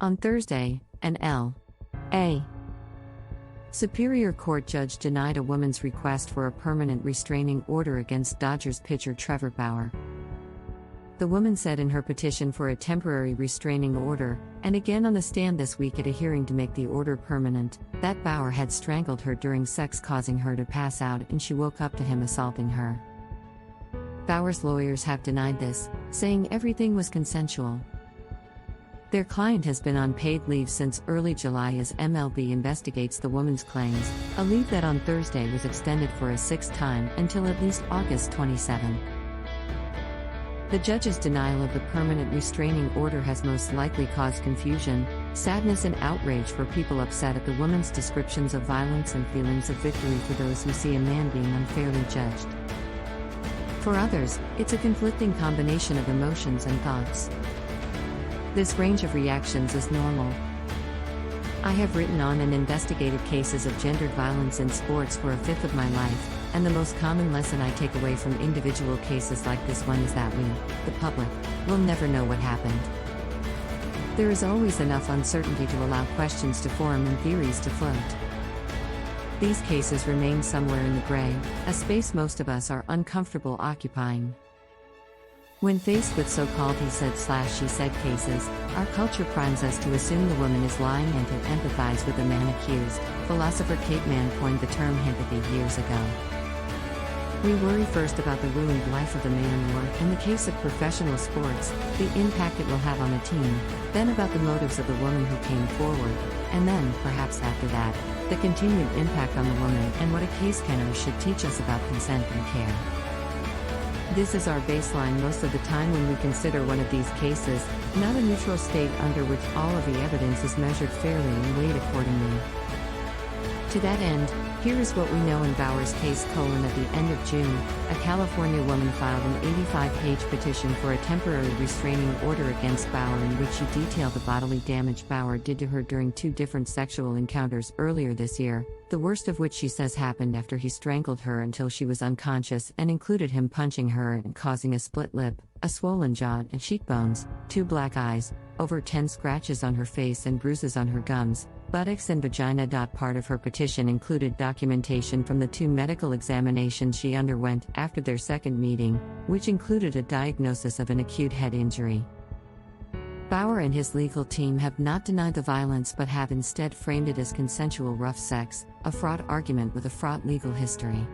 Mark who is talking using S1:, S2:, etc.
S1: On Thursday, an L.A. Superior Court judge denied a woman's request for a permanent restraining order against Dodgers pitcher Trevor Bauer. The woman said in her petition for a temporary restraining order, and again on the stand this week at a hearing to make the order permanent, that Bauer had strangled her during sex, causing her to pass out, and she woke up to him assaulting her. Bauer's lawyers have denied this, saying everything was consensual. Their client has been on paid leave since early July as MLB investigates the woman's claims, a leave that on Thursday was extended for a sixth time until at least August 27. The judge's denial of the permanent restraining order has most likely caused confusion, sadness and outrage for people upset at the woman's descriptions of violence and feelings of victory for those who see a man being unfairly judged. For others, it's a conflicting combination of emotions and thoughts. This range of reactions is normal. I have written on and investigated cases of gendered violence in sports for a fifth of my life, and the most common lesson I take away from individual cases like this one is that we, the public, will never know what happened. There is always enough uncertainty to allow questions to form and theories to float. These cases remain somewhere in the gray, a space most of us are uncomfortable occupying. When faced with so-called he said/she said cases, our culture primes us to assume the woman is lying and to empathize with the man accused. Philosopher Kate Manne coined the term himpathy years ago. We worry first about the ruined life of the man or, in the case of professional sports, the impact it will have on a team, then about the motives of the woman who came forward, and then, perhaps after that, the continued impact on the woman and what a case can or should teach us about consent and care. This is our baseline most of the time when we consider one of these cases, not a neutral state under which all of the evidence is measured fairly and weighed accordingly. To that end, here is what we know in Bauer's case: at the end of June, a California woman filed an 85-page petition for a temporary restraining order against Bauer in which she detailed the bodily damage Bauer did to her during two different sexual encounters earlier this year, the worst of which she says happened after he strangled her until she was unconscious and included him punching her and causing a split lip, a swollen jaw and cheekbones, 2 black eyes, over 10 scratches on her face and bruises on her gums, buttocks and vagina. Part of her petition included documentation from the 2 medical examinations she underwent after their second meeting, which included a diagnosis of an acute head injury. Bauer and his legal team have not denied the violence but have instead framed it as consensual rough sex, a fraught argument with a fraught legal history.